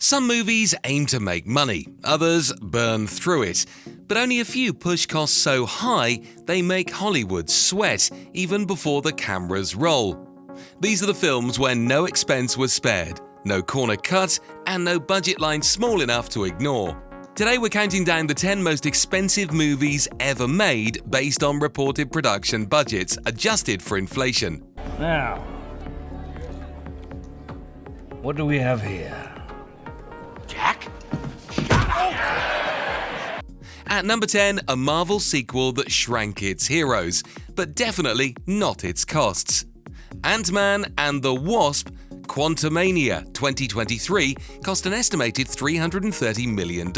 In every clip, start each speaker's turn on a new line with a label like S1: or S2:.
S1: Some movies aim to make money, others burn through it, but only a few push costs so high they make Hollywood sweat even before the cameras roll. These are the films where no expense was spared, no corner cut, and no budget line small enough to ignore. Today we're counting down the 10 most expensive movies ever made based on reported production budgets adjusted for inflation.
S2: Now, what do we have here?
S3: Jack?
S1: At number 10, a Marvel sequel that shrank its heroes, but definitely not its costs. Ant-Man and the Wasp, Quantumania 2023 cost an estimated $330 million.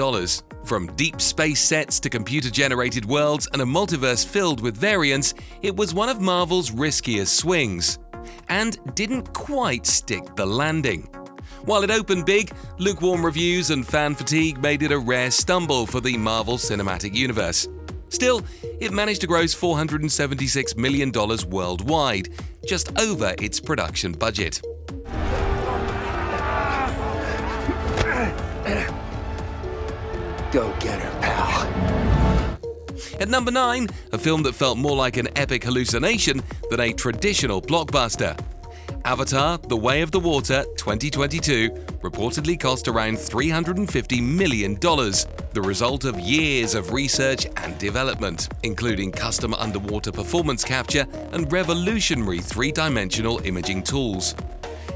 S1: From deep space sets to computer-generated worlds and a multiverse filled with variants, it was one of Marvel's riskiest swings, and didn't quite stick the landing. While it opened big, lukewarm reviews and fan fatigue made it a rare stumble for the Marvel Cinematic Universe. Still, it managed to gross $476 million worldwide, just over its production budget.
S3: Go get her, pal.
S1: At number 9, a film that felt more like an epic hallucination than a traditional blockbuster. Avatar: The Way of the Water 2022 reportedly cost around $350 million, the result of years of research and development, including custom underwater performance capture and revolutionary three-dimensional imaging tools.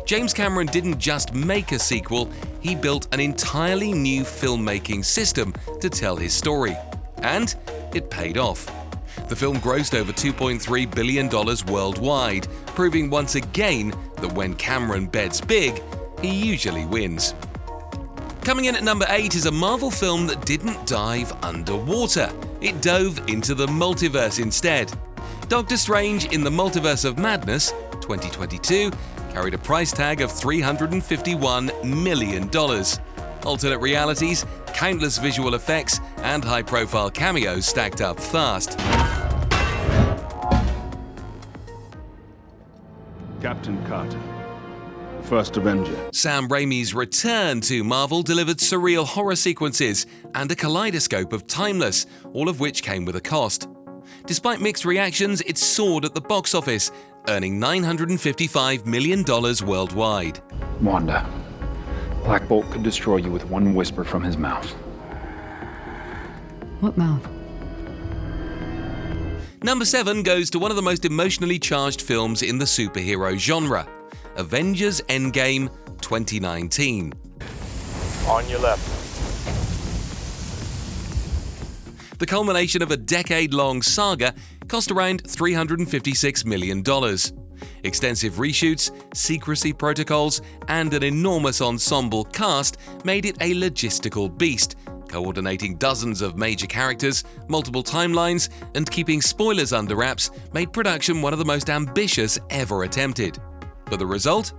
S1: James Cameron didn't just make a sequel, he built an entirely new filmmaking system to tell his story. And it paid off. The film grossed over $2.3 billion worldwide, proving once again that when Cameron bets big, he usually wins. Coming in at number 8 is a Marvel film that didn't dive underwater. It dove into the multiverse instead. Doctor Strange in the Multiverse of Madness 2022 carried a price tag of $351 million. Alternate realities, countless visual effects, and high-profile cameos stacked up fast.
S4: Captain Carter, first Avenger.
S1: Sam Raimi's return to Marvel delivered surreal horror sequences and a kaleidoscope of timeless, all of which came with a cost. Despite mixed reactions, it soared at the box office, earning $955 million worldwide.
S5: Wanda, Black Bolt could destroy you with one whisper from his mouth.
S6: What mouth?
S1: Number 7 goes to one of the most emotionally charged films in the superhero genre, Avengers Endgame 2019.
S2: On your left.
S1: The culmination of a decade-long saga cost around $356 million. Extensive reshoots, secrecy protocols, and an enormous ensemble cast made it a logistical beast, coordinating dozens of major characters, multiple timelines, and keeping spoilers under wraps made production one of the most ambitious ever attempted. But the result?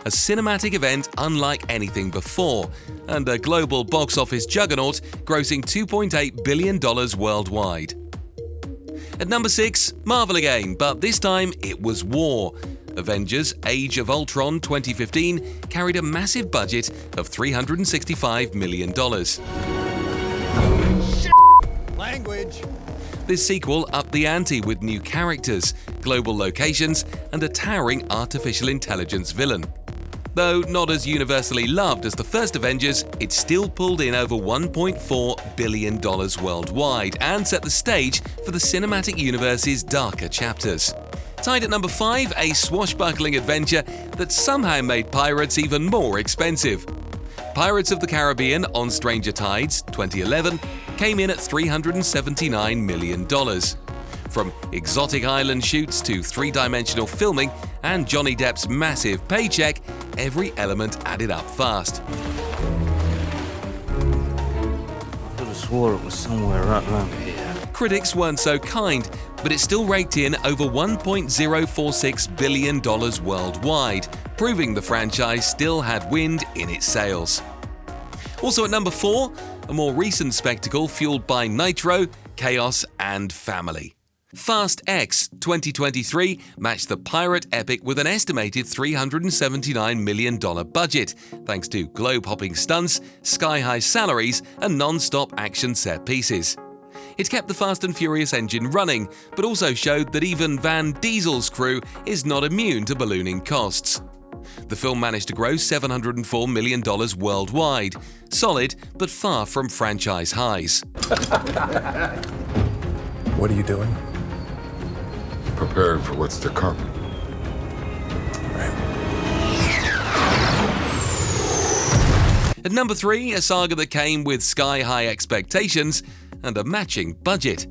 S1: A cinematic event unlike anything before, and a global box office juggernaut grossing $2.8 billion worldwide. At number 6, Marvel again, but this time it was war. Avengers Age of Ultron 2015 carried a massive budget of $365 million.
S3: Language.
S1: This sequel upped the ante with new characters, global locations, and a towering artificial intelligence villain. Though not as universally loved as the first Avengers, it still pulled in over $1.4 billion worldwide and set the stage for the cinematic universe's darker chapters. Tied at number 5, a swashbuckling adventure that somehow made pirates even more expensive. Pirates of the Caribbean on Stranger Tides 2011 came in at $379 million. From exotic island shoots to three-dimensional filming and Johnny Depp's massive paycheck, every element added up fast.
S2: I could have swore it was somewhere right around here.
S1: Critics weren't so kind, but it still raked in over $1.046 billion worldwide, proving the franchise still had wind in its sails. Also at number 4, a more recent spectacle fueled by nitro, chaos, and family. Fast X 2023 matched the pirate epic with an estimated $379 million budget, thanks to globe-hopping stunts, sky-high salaries, and non-stop action set pieces. It kept the Fast and Furious engine running, but also showed that even Van Diesel's crew is not immune to ballooning costs. The film managed to gross $704 million worldwide, solid but far from franchise highs.
S6: What are you doing?
S7: Preparing for what's to come.
S1: At number 3, a saga that came with sky-high expectations and a matching budget.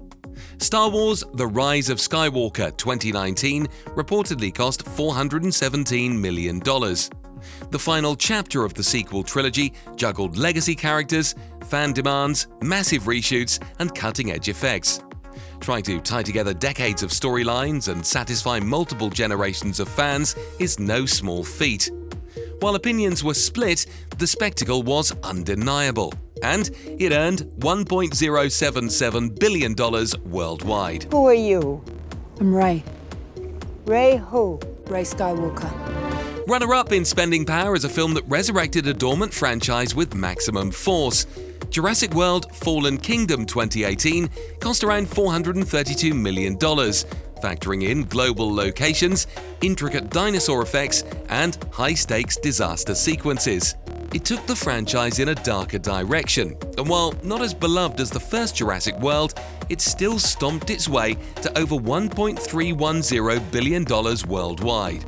S1: Star Wars: The Rise of Skywalker 2019 reportedly cost $417 million. The final chapter of the sequel trilogy juggled legacy characters, fan demands, massive reshoots, and cutting-edge effects. Trying to tie together decades of storylines and satisfy multiple generations of fans is no small feat. While opinions were split, the spectacle was undeniable, and it earned $1.077 billion worldwide.
S8: Who are you?
S9: I'm Rey.
S8: Rey who?
S9: Rey Skywalker.
S1: Runner-up in spending power is a film that resurrected a dormant franchise with maximum force. Jurassic World: Fallen Kingdom 2018 cost around $432 million, factoring in global locations, intricate dinosaur effects, and high-stakes disaster sequences. It took the franchise in a darker direction, and while not as beloved as the first Jurassic World, it still stomped its way to over $1.310 billion worldwide.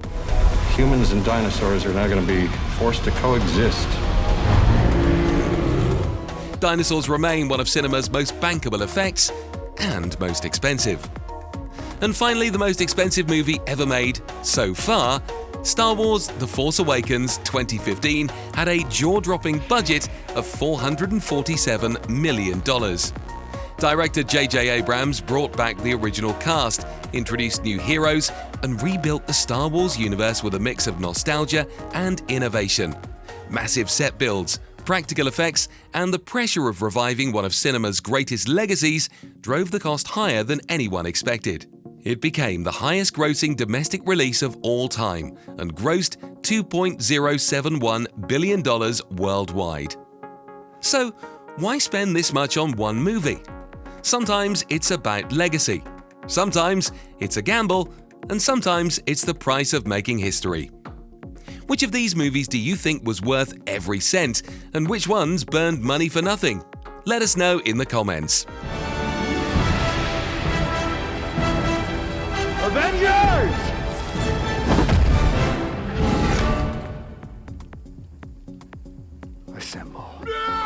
S10: Humans and dinosaurs are now going to be forced to coexist.
S1: Dinosaurs remain one of cinema's most bankable effects and most expensive. And finally, the most expensive movie ever made so far, Star Wars: The Force Awakens 2015 had a jaw-dropping budget of $447 million. Director J.J. Abrams brought back the original cast, introduced new heroes, and rebuilt the Star Wars universe with a mix of nostalgia and innovation. Massive set builds, practical effects, and the pressure of reviving one of cinema's greatest legacies drove the cost higher than anyone expected. It became the highest-grossing domestic release of all time and grossed $2.071 billion worldwide. So, why spend this much on one movie? Sometimes it's about legacy, sometimes it's a gamble, and sometimes it's the price of making history. Which of these movies do you think was worth every cent, and which ones burned money for nothing? Let us know in the comments.
S4: Avengers!
S2: Assemble.
S4: No!